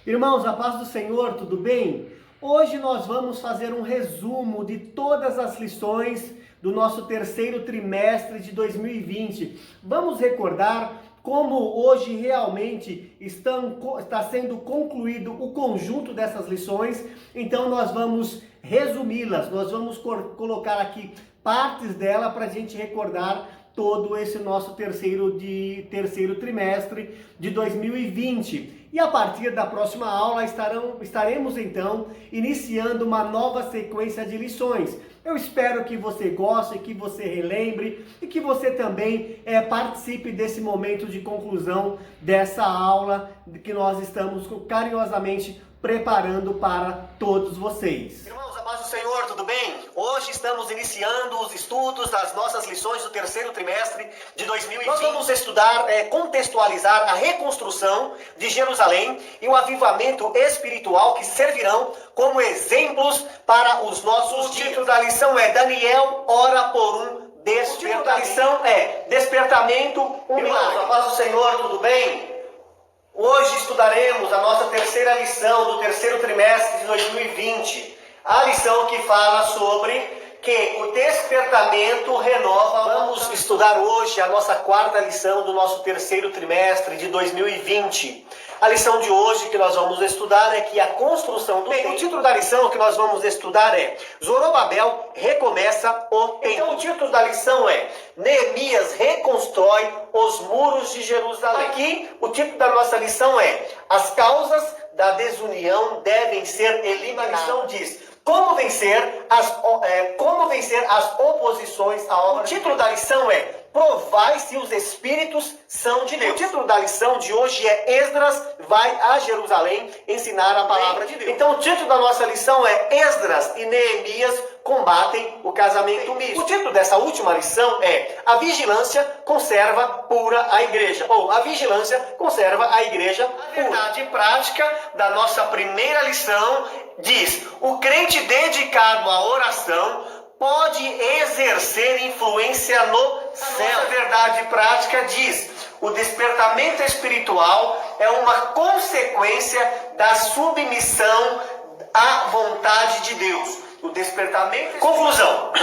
Irmãos, a paz do Senhor, tudo bem? Hoje nós vamos fazer um resumo de todas as lições do nosso terceiro trimestre de 2020. Vamos recordar como hoje realmente está sendo concluído o conjunto dessas lições. Então nós vamos resumi-las, nós vamos colocar aqui partes dela para a gente recordar todo esse nosso terceiro trimestre de 2020. E a partir da próxima aula estaremos então iniciando uma nova sequência de lições. Eu espero que você goste, que você relembre e que você também participe desse momento de conclusão dessa aula que nós estamos carinhosamente preparando para todos vocês. Irmãos, a paz do Senhor, tudo bem? Hoje estamos iniciando os estudos das nossas lições do terceiro trimestre de 2020. Nós vamos estudar, contextualizar a reconstrução de Jerusalém e o avivamento espiritual que servirão como exemplos para os nossos dias. O título da lição é Daniel ora por um despertamento. O título da lição é Despertamento, um milagre. Irmãos, a paz do Senhor, tudo bem? Hoje estudaremos a nossa terceira lição do terceiro trimestre de 2020. A lição que fala sobre que o despertamento renova. Vamos estudar hoje a nossa quarta lição do nosso terceiro trimestre de 2020. A lição de hoje que nós vamos estudar é que a construção do templo. O título da lição que nós vamos estudar é Zorobabel recomeça o templo. Então o título da lição é Neemias reconstrói os muros de Jerusalém. Aqui o título da nossa lição é As causas da desunião devem ser eliminadas. A lição diz como vencer as oposições à obra. O título da lição é Provai se os espíritos são de Deus. O título da lição de hoje é Esdras vai a Jerusalém ensinar a palavra de Deus. Então o título da nossa lição é Esdras e Neemias combatem o casamento misto. O título dessa última lição é A vigilância conserva pura a igreja. Ou A vigilância conserva a igreja pura. A verdade prática da nossa primeira lição diz: o crente dedicado à oração pode exercer influência no céu. A verdade prática diz: o despertamento espiritual é uma consequência da submissão à vontade de Deus. O despertamento... Conclusão.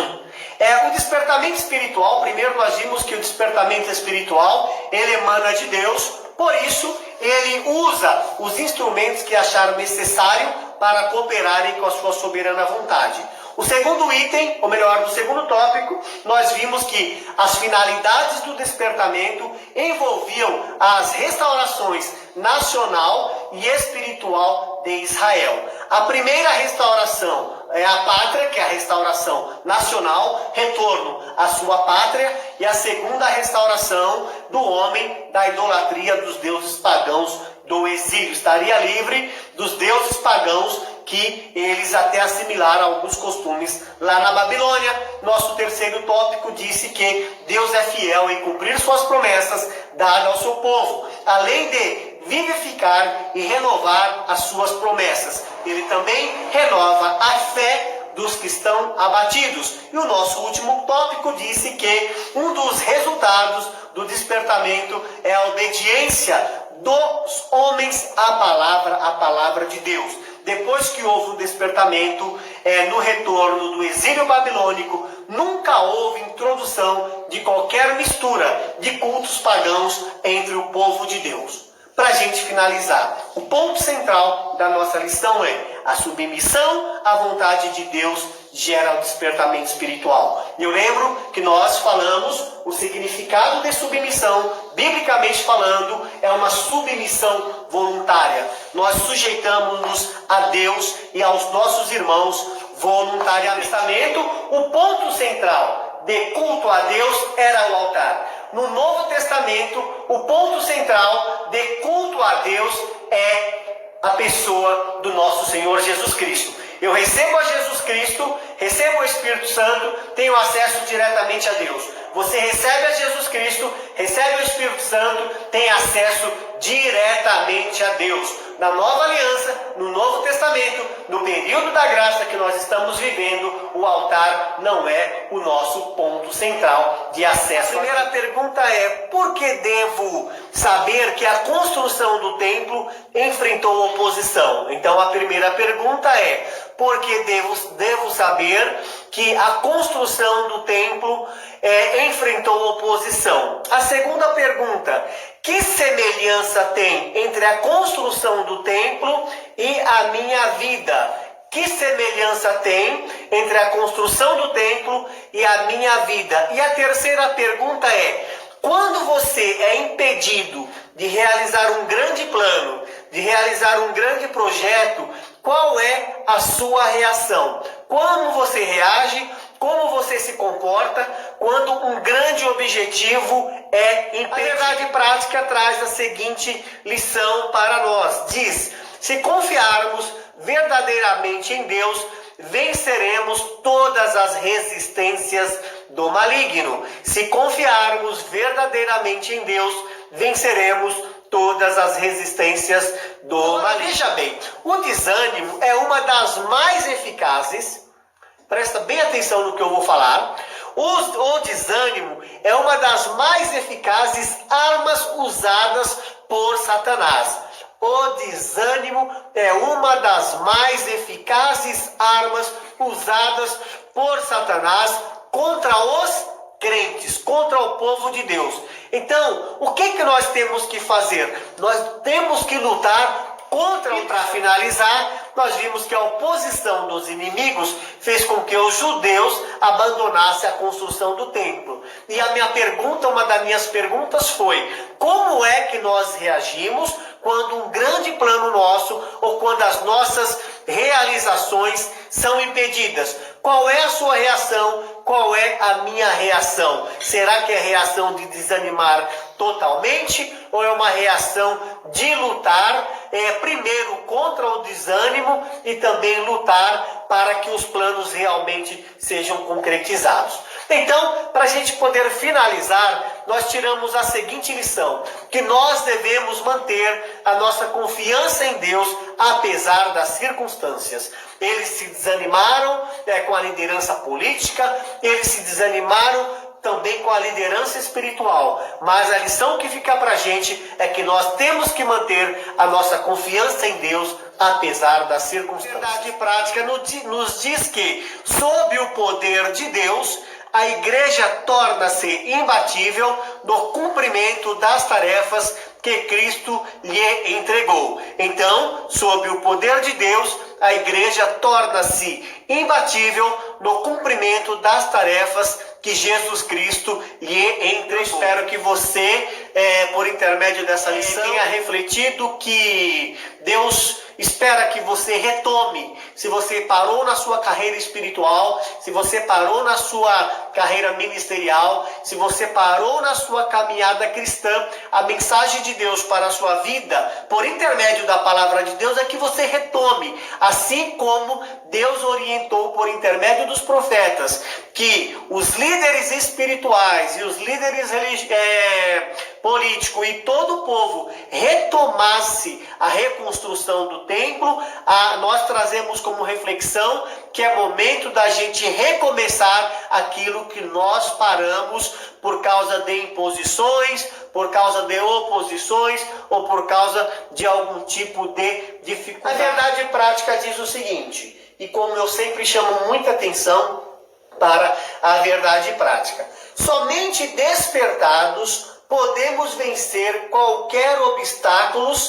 O despertamento espiritual, primeiro nós vimos que o despertamento espiritual, ele emana de Deus, por isso ele usa os instrumentos que acharam necessário para cooperarem com a sua soberana vontade. O segundo item, ou melhor, no segundo tópico, nós vimos que as finalidades do despertamento envolviam as restaurações nacional e espiritual de Israel. A primeira restauração é a pátria, que é a restauração nacional, retorno à sua pátria, e a segunda restauração do homem da idolatria dos deuses pagãos do exílio. Estaria livre dos deuses pagãos que eles até assimilaram alguns costumes lá na Babilônia. Nosso terceiro tópico disse que Deus é fiel em cumprir suas promessas dadas ao seu povo, além de vivificar e renovar as suas promessas. Ele também renova a fé dos que estão abatidos. E o nosso último tópico disse que um dos resultados do despertamento é a obediência dos homens à palavra de Deus. Depois que houve o despertamento, no retorno do exílio babilônico, nunca houve introdução de qualquer mistura de cultos pagãos entre o povo de Deus. Para a gente finalizar, o ponto central da nossa lição é a submissão à vontade de Deus gera o despertamento espiritual. E eu lembro que nós falamos o significado de submissão, biblicamente falando, é uma submissão voluntária. Nós sujeitamos-nos a Deus e aos nossos irmãos voluntariamente. O ponto central de culto a Deus era o altar. No Novo Testamento, o ponto central de culto a Deus é a pessoa do nosso Senhor Jesus Cristo. Eu recebo a Jesus Cristo, recebo o Espírito Santo, tenho acesso diretamente a Deus. Você recebe a Jesus Cristo, recebe o Espírito Santo, tem acesso diretamente a Deus. Na nova aliança, no Novo Testamento, no período da graça que nós estamos vivendo, o altar não é o nosso ponto central de acesso. A primeira pergunta é: por que devo saber que a construção do templo enfrentou oposição? Então a primeira pergunta é: por que devo saber que a construção do templo enfrentou oposição? A segunda pergunta: que semelhança tem entre a construção do templo e a minha vida? Que semelhança tem entre a construção do templo e a minha vida? E a terceira pergunta é: quando você é impedido de realizar um grande plano, de realizar um grande projeto, qual é a sua reação? Como você reage? Como você se comporta quando um grande objetivo é impedido? A verdade prática traz a seguinte lição para nós. Diz: se confiarmos verdadeiramente em Deus, venceremos todas as resistências do maligno. Se confiarmos verdadeiramente em Deus, venceremos todas as resistências do maligno. Veja bem, o desânimo é uma das mais eficazes. Presta bem atenção no que eu vou falar. O desânimo é uma das mais eficazes armas usadas por Satanás. O desânimo é uma das mais eficazes armas usadas por Satanás contra os crentes, contra o povo de Deus. Então, o que nós temos que fazer? Nós temos que lutar contra. E para finalizar, nós vimos que a oposição dos inimigos fez com que os judeus abandonassem a construção do templo. E a minha pergunta, uma das minhas perguntas foi: como é que nós reagimos quando um grande plano nosso ou quando as nossas realizações são impedidas? Qual é a sua reação? Qual é a minha reação? Será que é a reação de desanimar totalmente ou é uma reação de lutar primeiro contra o desânimo e também lutar para que os planos realmente sejam concretizados? Então, para a gente poder finalizar, nós tiramos a seguinte lição: que nós devemos manter a nossa confiança em Deus apesar das circunstâncias. Eles se desanimaram com a liderança política, eles se desanimaram também com a liderança espiritual, mas a lição que fica para a gente é que nós temos que manter a nossa confiança em Deus apesar das circunstâncias. A verdade prática nos diz que, sob o poder de Deus, a igreja torna-se imbatível no cumprimento das tarefas que Cristo lhe entregou. Então, sob o poder de Deus, a igreja torna-se imbatível no cumprimento das tarefas que Jesus Cristo lhe entregou. Espero que você, por intermédio dessa lição, tenha refletido que Deus espera que você retome. Se você parou na sua carreira espiritual, se você parou na sua carreira ministerial, se você parou na sua caminhada cristã, a mensagem de Deus para a sua vida, por intermédio da palavra de Deus, é que você retome, assim como Deus orientou por intermédio dos profetas, que os líderes espirituais e os líderes políticos e todo o povo retomasse a reconstrução do templo. Nós trazemos como reflexão que é momento da gente recomeçar aquilo que nós paramos por causa de imposições, por causa de oposições ou por causa de algum tipo de dificuldade. A verdade prática diz o seguinte, e como eu sempre chamo muita atenção para a verdade prática: somente despertados podemos vencer qualquer obstáculo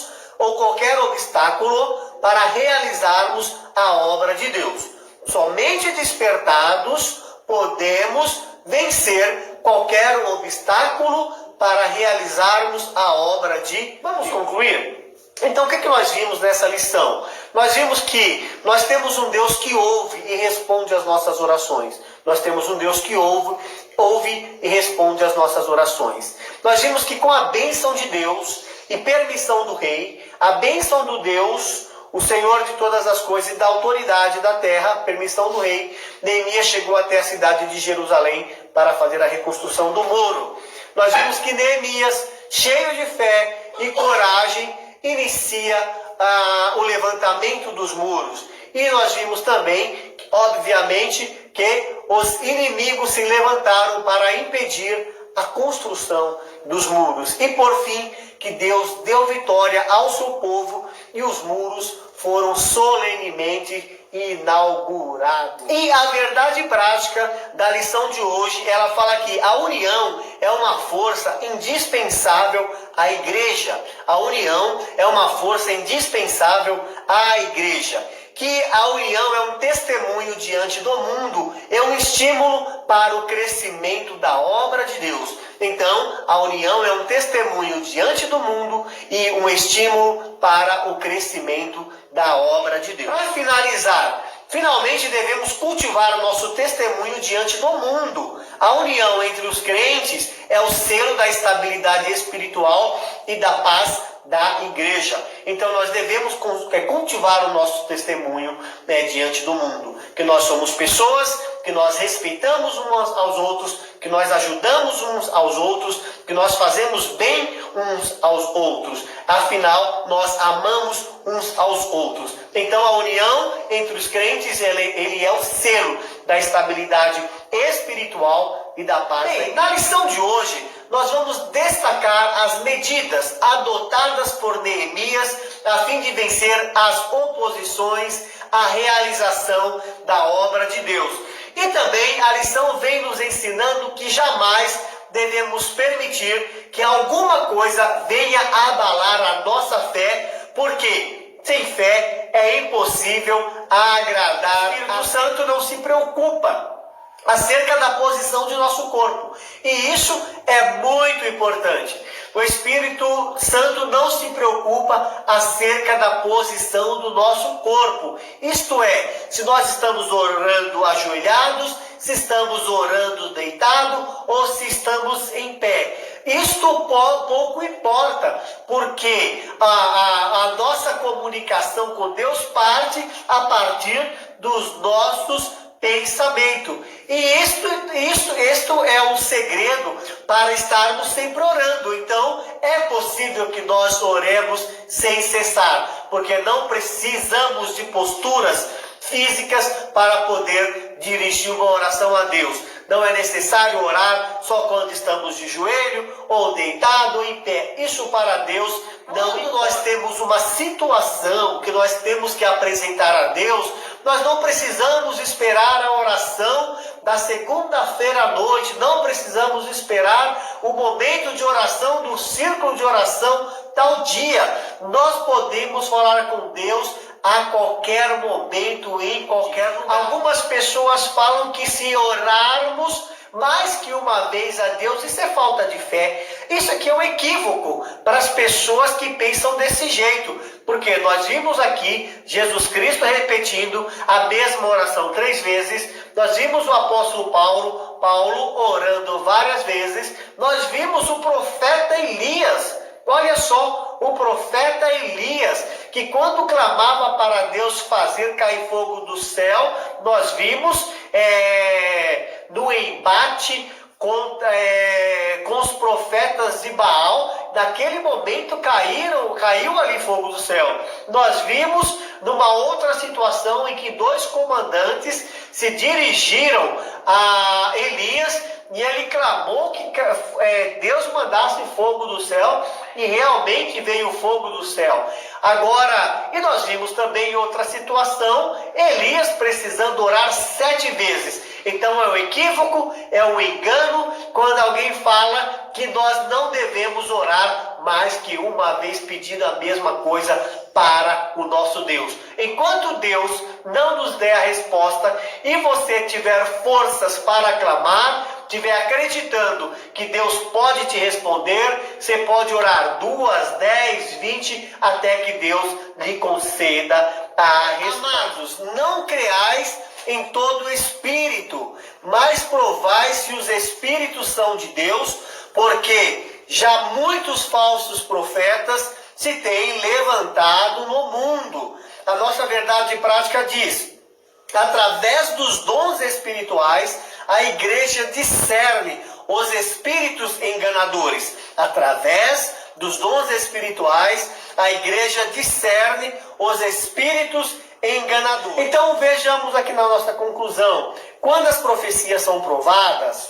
para realizarmos a obra de Deus. Somente despertados podemos vencer qualquer obstáculo para realizarmos a obra de... Vamos concluir? Então, o que nós vimos nessa lição? Nós vimos que nós temos um Deus que ouve e responde às nossas orações. Nós temos um Deus que ouve e responde às nossas orações. Nós vimos que com a bênção de Deus e permissão do rei, a bênção do Deus, o Senhor de todas as coisas e da autoridade da terra, permissão do rei, Neemias chegou até a cidade de Jerusalém para fazer a reconstrução do muro. Nós vimos que Neemias, cheio de fé, e coragem, inicia o levantamento dos muros. E nós vimos também, obviamente, que os inimigos se levantaram para impedir a construção dos muros. E por fim, que Deus deu vitória ao seu povo e os muros foram solenemente inaugurados. E a verdade prática da lição de hoje, ela fala que a união é uma força indispensável à igreja. A união é uma força indispensável à igreja. Que a união é um testemunho diante do mundo, é um estímulo para o crescimento da obra de Deus. Então, a união é um testemunho diante do mundo e um estímulo para o crescimento da obra de Deus. Para finalizar, finalmente devemos cultivar o nosso testemunho diante do mundo. A união entre os crentes é o selo da estabilidade espiritual e da paz da igreja. Então nós devemos cultivar o nosso testemunho diante do mundo. Que nós somos pessoas, que nós respeitamos uns aos outros, que nós ajudamos uns aos outros, que nós fazemos bem uns aos outros. Afinal, nós amamos uns aos outros. Então a união entre os crentes, ele é o selo da estabilidade espiritual e da paz. Bem, na lição de hoje, nós vamos destacar as medidas adotadas por Neemias a fim de vencer as oposições à realização da obra de Deus. E também a lição vem nos ensinando que jamais devemos permitir que alguma coisa venha abalar a nossa fé, porque sem fé é impossível agradar. O Espírito Santo não se preocupa acerca da posição de nosso corpo. E isso é muito importante. O Espírito Santo não se preocupa acerca da posição do nosso corpo. Isto é, se nós estamos orando ajoelhados, se estamos orando deitado ou se estamos em pé. Isto pouco importa, porque a nossa comunicação com Deus parte a partir dos nossos pensamento. E isto é um segredo para estarmos sempre orando. Então, é possível que nós oremos sem cessar, porque não precisamos de posturas físicas para poder dirigir uma oração a Deus. Não é necessário orar só quando estamos de joelho, ou deitado, ou em pé. Isso para Deus não. Quando nós temos uma situação que nós temos que apresentar a Deus, nós não precisamos esperar a oração da segunda-feira à noite, não precisamos esperar o momento de oração do círculo de oração tal dia. Nós podemos falar com Deus a qualquer momento, em qualquer lugar. Algumas pessoas falam que se orarmos mais que uma vez a Deus, isso é falta de fé. Isso aqui é um equívoco para as pessoas que pensam desse jeito. Porque nós vimos aqui Jesus Cristo repetindo a mesma oração 3 vezes. Nós vimos o apóstolo Paulo orando várias vezes. Nós vimos o profeta Elias. Olha só, o profeta Elias, que quando clamava para Deus fazer cair fogo do céu, nós vimos no embate com os profetas de Baal, naquele momento caiu ali fogo do céu. Nós vimos numa outra situação em que 2 comandantes se dirigiram a Elias e ele clamou que Deus mandasse fogo do céu, e realmente veio fogo do céu. Agora, e nós vimos também em outra situação, Elias precisando orar 7 vezes. Então é um equívoco, é um engano, quando alguém fala que nós não devemos orar mais que uma vez pedindo a mesma coisa para o nosso Deus. Enquanto Deus não nos der a resposta e você tiver forças para clamar, estiver acreditando que Deus pode te responder, você pode orar 2, 10, 20, até que Deus lhe conceda a resposta. Amados, não creais em todo espírito, mas provai se os espíritos são de Deus, porque já muitos falsos profetas se têm levantado no mundo. A nossa verdade prática diz: através dos dons espirituais, a igreja discerne os espíritos enganadores. Através dos dons espirituais, a igreja discerne os espíritos enganadores. Então vejamos aqui na nossa conclusão. Quando as profecias são provadas,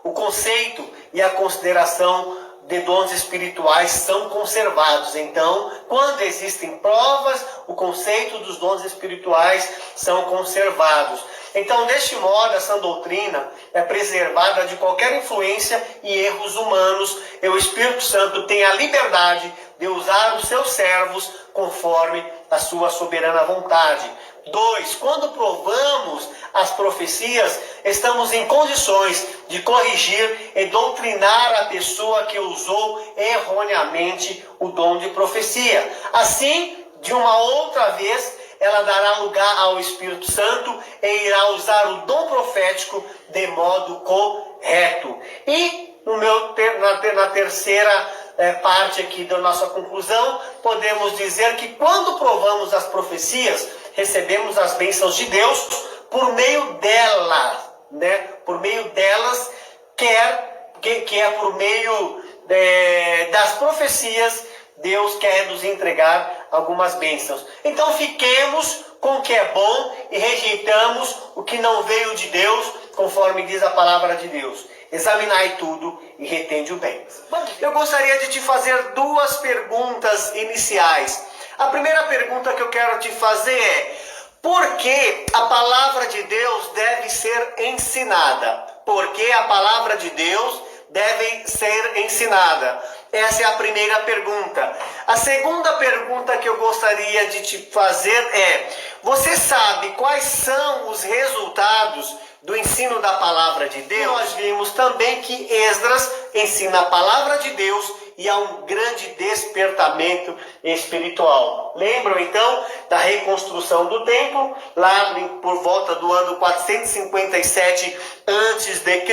o conceito e a consideração de dons espirituais são conservados. Então, quando existem provas, o conceito dos dons espirituais são conservados. Então, deste modo, essa doutrina é preservada de qualquer influência e erros humanos, e o Espírito Santo tem a liberdade de usar os seus servos conforme a sua soberana vontade. 2. Quando provamos as profecias, estamos em condições de corrigir e doutrinar a pessoa que usou erroneamente o dom de profecia. Assim, de uma outra vez, ela dará lugar ao Espírito Santo e irá usar o dom profético de modo correto. E na terceira parte aqui da nossa conclusão, podemos dizer que quando provamos as profecias, recebemos as bênçãos de Deus por meio delas, né? Por meio delas, que é por meio das profecias, Deus quer nos entregar algumas bênçãos. Então fiquemos com o que é bom e rejeitamos o que não veio de Deus, conforme diz a palavra de Deus. Examinai tudo e retende o bem. Eu gostaria de te fazer duas perguntas iniciais. A primeira pergunta que eu quero te fazer é: por que a palavra de Deus deve ser ensinada? Por que a palavra de Deus deve ser ensinada? Essa é a primeira pergunta. A segunda pergunta que eu gostaria de te fazer é: você sabe quais são os resultados do ensino da palavra de Deus? Nós vimos também que Esdras ensina a palavra de Deus e há um grande despertamento espiritual. Lembram então da reconstrução do templo, lá por volta do ano 457 a.C.,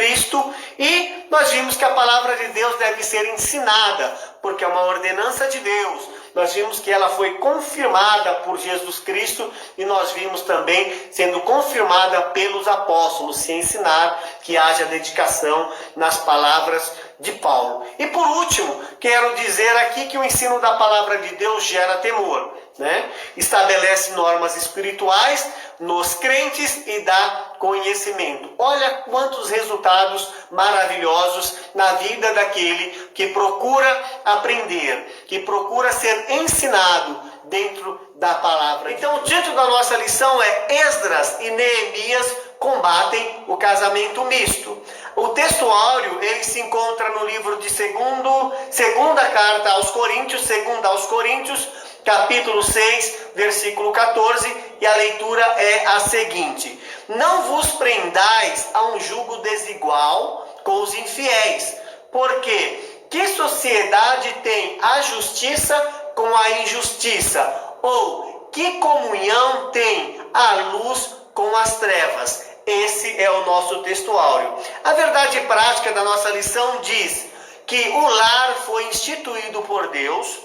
e nós vimos que a palavra de Deus deve ser ensinada, porque é uma ordenança de Deus. Nós vimos que ela foi confirmada por Jesus Cristo e nós vimos também sendo confirmada pelos apóstolos, se ensinar que haja dedicação nas palavras de Paulo. E por último, quero dizer aqui que o ensino da palavra de Deus gera temor, né? Estabelece normas espirituais nos crentes e dá conhecimento. Olha quantos resultados maravilhosos na vida daquele que procura aprender, que procura ser ensinado dentro da palavra. Então, o título da nossa lição é: Esdras e Neemias combatem o casamento misto. O texto áureo, ele se encontra no livro de segunda carta aos Coríntios, capítulo 6, versículo 14, e a leitura é a seguinte: não vos prendais a um jugo desigual com os infiéis, porque que sociedade tem a justiça com a injustiça? Ou que comunhão tem a luz com as trevas? Esse é o nosso texto áureo. A verdade prática da nossa lição diz que o lar foi instituído por Deus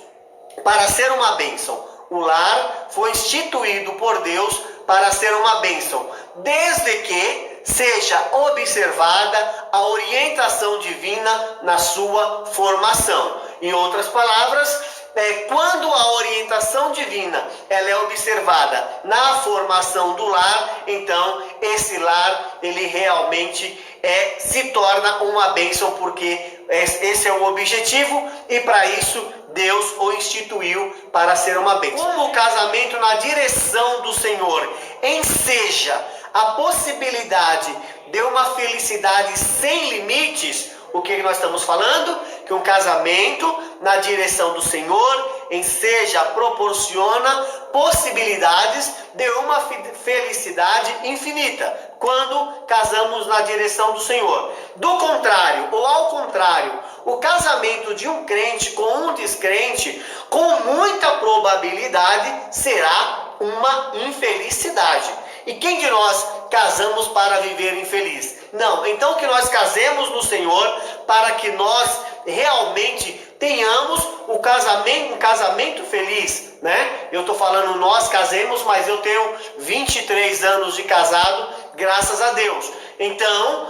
para ser uma bênção. O lar foi instituído por Deus para ser uma bênção, desde que seja observada a orientação divina na sua formação. Em outras palavras, quando a orientação divina ela é observada na formação do lar, então esse lar ele realmente se torna uma bênção, porque esse é o objetivo e para isso Deus o instituiu para ser uma bênção. Como o casamento na direção do Senhor enseja a possibilidade de uma felicidade sem limites, o que nós estamos falando? Que um casamento na direção do Senhor enseja, proporciona possibilidades de uma felicidade infinita, quando casamos na direção do Senhor. Do contrário, ou ao contrário, o casamento de um crente com um descrente, com muita probabilidade, será uma infelicidade. E quem de nós casamos para viver infeliz? Não, então que nós casemos no Senhor para que nós realmente tenhamos um casamento feliz, né? Eu estou falando nós casemos, mas eu tenho 23 anos de casado, graças a Deus. Então,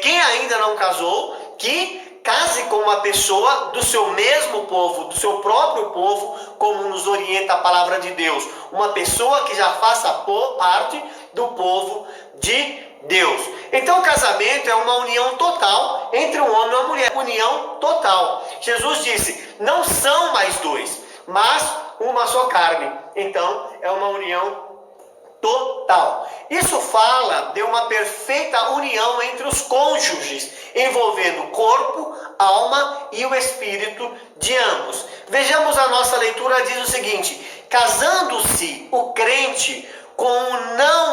quem ainda não casou, que case com uma pessoa do seu mesmo povo, do seu próprio povo, como nos orienta a palavra de Deus. Uma pessoa que já faça parte do povo de Deus. Então o casamento é uma união total entre um homem e uma mulher. União total. Jesus disse, não são mais dois, mas uma só carne. Então é uma união total. Isso fala de uma perfeita união entre os cônjuges, envolvendo o corpo, alma e o espírito de ambos. Vejamos a nossa leitura, diz o seguinte: casando-se o crente com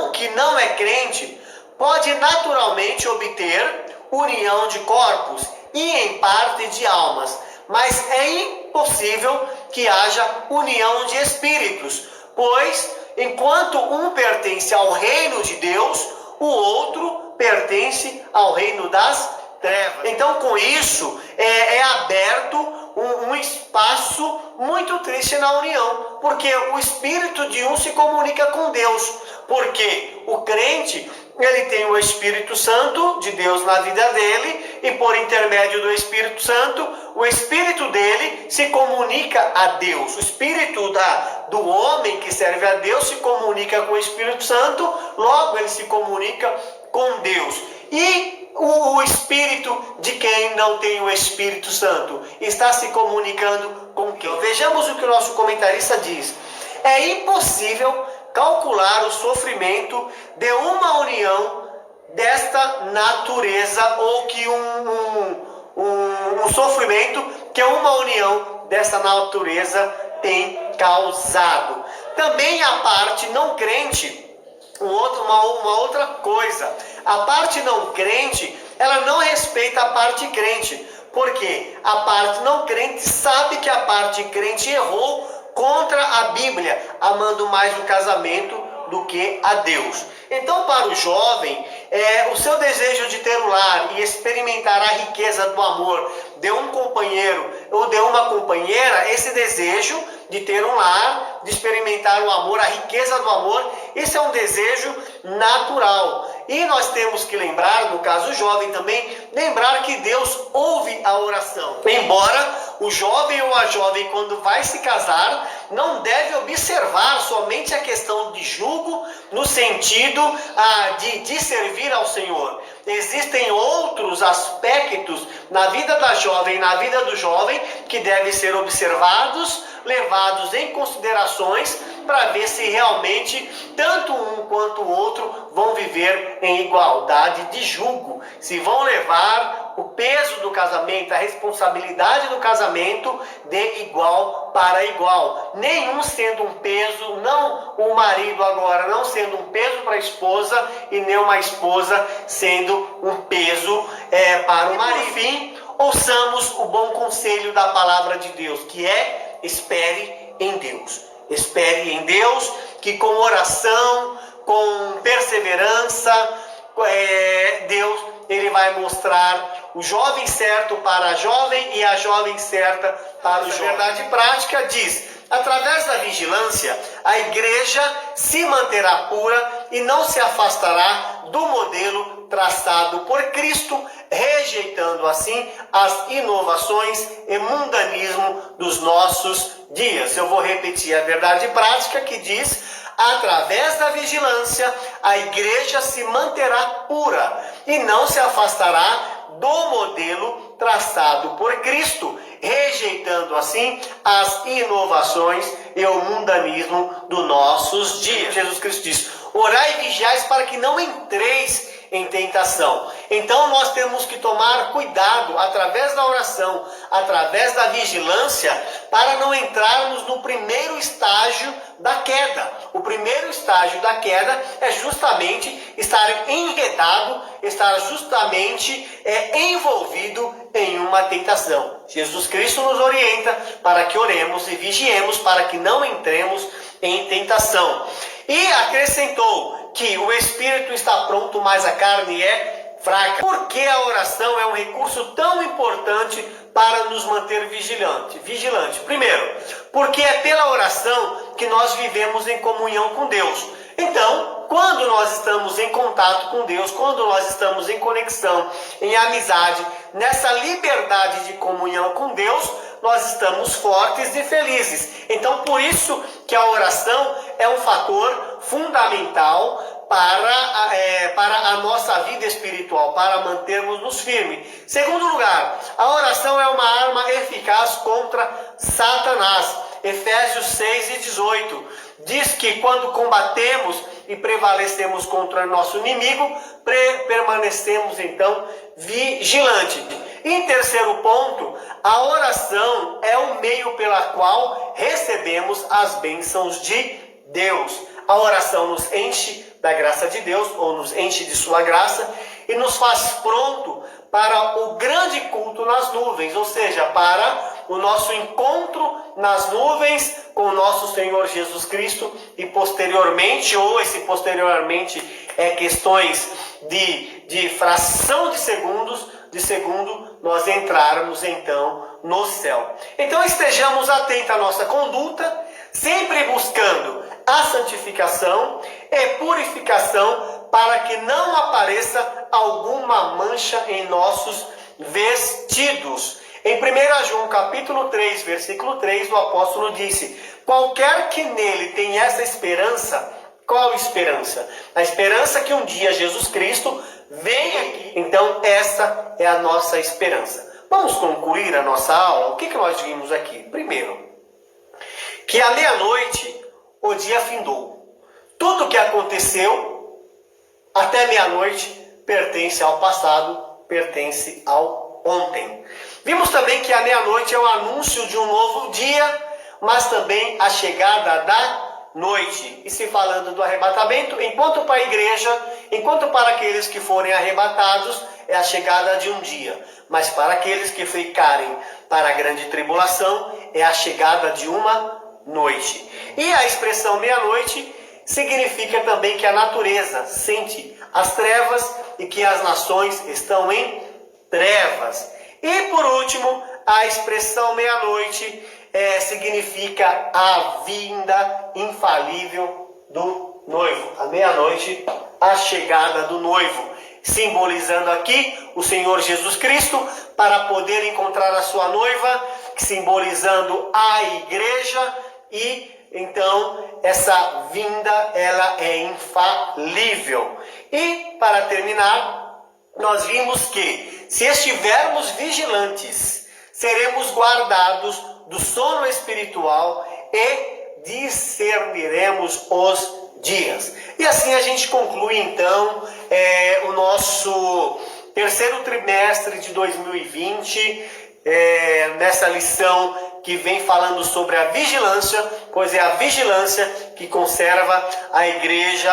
o que não é crente, pode naturalmente obter união de corpos e em parte de almas, mas é impossível que haja união de espíritos, pois enquanto um pertence ao reino de Deus, o outro pertence ao reino das trevas. Então, com isso, é aberto um espaço muito triste na união, porque o espírito de um se comunica com Deus, porque o crente, ele tem o Espírito Santo de Deus na vida dele, e por intermédio do Espírito Santo, o Espírito dele se comunica a Deus. O Espírito do homem que serve a Deus se comunica com o Espírito Santo, logo ele se comunica com Deus. E o Espírito de quem não tem o Espírito Santo está se comunicando com quem? Vejamos o que o nosso comentarista diz. É impossível calcular o sofrimento de uma união desta natureza, ou que um sofrimento que uma união dessa natureza tem causado. Também a parte não crente, uma outra coisa, a parte não crente, ela não respeita a parte crente, porque a parte não crente sabe que a parte crente errou contra a Bíblia, amando mais o casamento do que a Deus. Então, para o jovem, o seu desejo de ter um lar e experimentar a riqueza do amor de um companheiro ou de uma companheira, esse desejo de ter um lar, de experimentar o amor, a riqueza do amor, isso é um desejo natural. E nós temos que lembrar, no caso jovem também, lembrar que Deus ouve a oração. Embora o jovem ou a jovem, quando vai se casar, não deve observar somente a questão de julgo no sentido de servir ao Senhor. Existem outros aspectos na vida da jovem, na vida do jovem, que devem ser observados, levados em considerações, para ver se realmente tanto um quanto o outro vão viver em igualdade de julgo, se vão levar o peso do casamento, a responsabilidade do casamento de igual para igual, nenhum sendo um peso, não o marido agora não sendo um peso para a esposa, e nem uma esposa sendo um peso para o marido. Por fim, ouçamos o bom conselho da palavra de Deus, que é: espere em Deus. Espere em Deus, que com oração, com perseverança, Deus, ele vai mostrar o jovem certo para a jovem e a jovem certa para o jovem. A verdade prática diz: através da vigilância, a igreja se manterá pura e não se afastará do modelo traçado por Cristo, rejeitando assim as inovações e mundanismo dos nossos dias. Eu vou repetir a verdade prática, que diz: através da vigilância, a igreja se manterá pura e não se afastará do modelo traçado por Cristo, rejeitando assim as inovações e o mundanismo dos nossos dias. Jesus Cristo diz: orai e vigiais para que não entreis em tentação. Então nós temos que tomar cuidado através da oração, através da vigilância, para não entrarmos no primeiro estágio da queda. O primeiro estágio da queda é justamente estar enredado, estar justamente envolvido em uma tentação. Jesus Cristo nos orienta para que oremos e vigiemos para que não entremos em tentação. E acrescentou que o espírito está pronto, mas a carne é fraca. Por que a oração é um recurso tão importante para nos manter vigilante? Primeiro, porque é pela oração que nós vivemos em comunhão com Deus. Então, quando nós estamos em contato com Deus, quando nós estamos em conexão, em amizade, nessa liberdade de comunhão com Deus, nós estamos fortes e felizes. Então, por isso que a oração é um fator fundamental para a nossa vida espiritual, para mantermos-nos firmes. Segundo lugar, a oração é uma arma eficaz contra Satanás. Efésios 6:18 diz que quando combatemos e prevalecemos contra nosso inimigo, permanecemos então vigilantes. Em terceiro ponto, a oração é o meio pela qual recebemos as bênçãos de Deus. A oração nos enche da graça de Deus, ou nos enche de sua graça, e nos faz pronto para o grande culto nas nuvens, ou seja, para o nosso encontro nas nuvens com o nosso Senhor Jesus Cristo, e posteriormente, ou esse posteriormente é questões de fração de segundo, nós entrarmos então no céu. Então estejamos atentos à nossa conduta, sempre buscando a santificação e purificação, para que não apareça alguma mancha em nossos vestidos. Em 1 João capítulo 3, versículo 3, o apóstolo disse: qualquer que nele tem essa esperança. Qual esperança? A esperança que um dia Jesus Cristo vem aqui. Então essa é a nossa esperança. Vamos concluir a nossa aula? O que nós vimos aqui? Primeiro, que à meia-noite o dia findou. Tudo que aconteceu até meia-noite pertence ao passado, pertence ao ontem. Vimos também que a meia-noite é o anúncio de um novo dia, mas também a chegada da noite. E se falando do arrebatamento, enquanto para a igreja, enquanto para aqueles que forem arrebatados, é a chegada de um dia. Mas para aqueles que ficarem para a grande tribulação, é a chegada de uma noite. E a expressão meia-noite significa também que a natureza sente as trevas e que as nações estão em trevas. E por último, a expressão meia-noite significa a vinda infalível do noivo. A meia-noite, a chegada do noivo, simbolizando aqui o Senhor Jesus Cristo para poder encontrar a sua noiva, simbolizando a igreja. E então essa vinda, ela é infalível. E para terminar, nós vimos que se estivermos vigilantes, seremos guardados do sono espiritual e discerniremos os dias. E assim a gente conclui então o nosso terceiro trimestre de 2020, nessa lição que vem falando sobre a vigilância, pois é a vigilância que conserva a igreja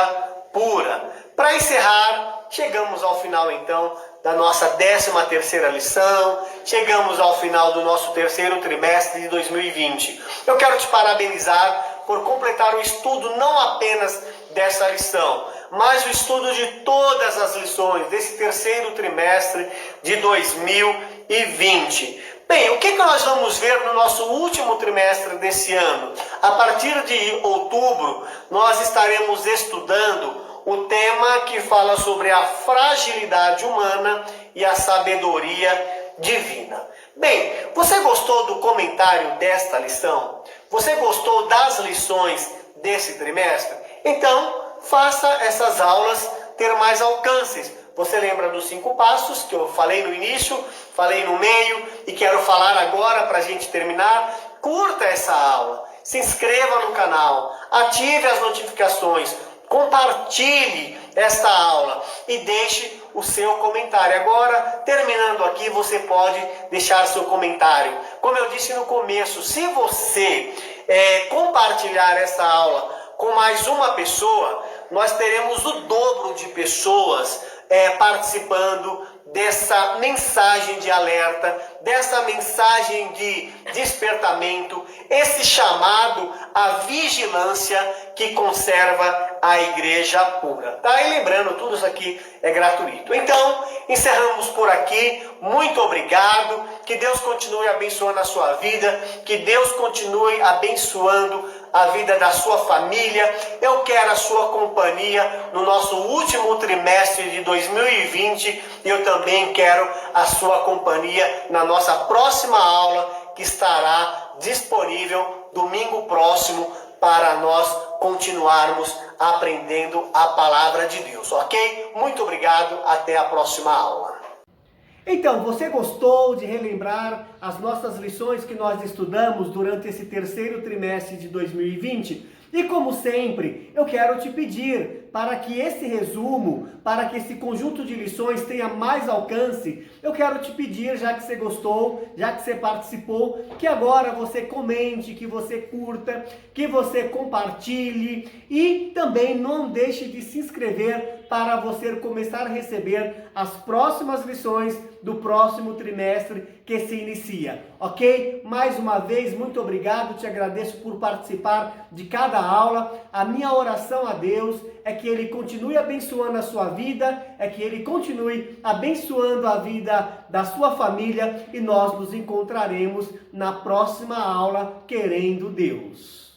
pura. Para encerrar, chegamos ao final então da nossa 13ª lição, chegamos ao final do nosso terceiro trimestre de 2020. Eu quero te parabenizar por completar o estudo não apenas dessa lição, mas o estudo de todas as lições desse terceiro trimestre de 2020. Bem, o que nós vamos ver no nosso último trimestre desse ano? A partir de outubro, nós estaremos estudando o tema que fala sobre a fragilidade humana e a sabedoria divina. Bem, você gostou do comentário desta lição? Você gostou das lições desse trimestre? Então, faça essas aulas ter mais alcances. Você lembra dos 5 passos que eu falei no início, falei no meio e quero falar agora para a gente terminar? Curta essa aula, se inscreva no canal, ative as notificações, compartilhe esta aula e deixe o seu comentário. Agora, terminando aqui, você pode deixar seu comentário. Como eu disse no começo, se você compartilhar essa aula com mais uma pessoa, nós teremos o dobro de pessoas participando dessa mensagem de alerta, dessa mensagem de despertamento, esse chamado à vigilância que conserva a igreja pura. Tá? E lembrando, tudo isso aqui é gratuito. Então, encerramos por aqui. Muito obrigado. Que Deus continue abençoando a sua vida. Que Deus continue abençoando a vida da sua família. Eu quero a sua companhia no nosso último trimestre de 2020 e eu também quero a sua companhia na nossa próxima aula, que estará disponível domingo próximo, para nós continuarmos aprendendo a palavra de Deus, ok? Muito obrigado, até a próxima aula. Então, você gostou de relembrar as nossas lições que nós estudamos durante esse terceiro trimestre de 2020? E como sempre, eu quero te pedir para que esse resumo, para que esse conjunto de lições tenha mais alcance, eu quero te pedir, já que você gostou, já que você participou, que agora você comente, que você curta, que você compartilhe e também não deixe de se inscrever para você começar a receber as próximas lições do próximo trimestre que se inicia, ok? Mais uma vez, muito obrigado, te agradeço por participar de cada aula. A minha oração a Deus é que Ele continue abençoando a sua vida, é que Ele continue abençoando a vida da sua família e nós nos encontraremos na próxima aula, querendo Deus.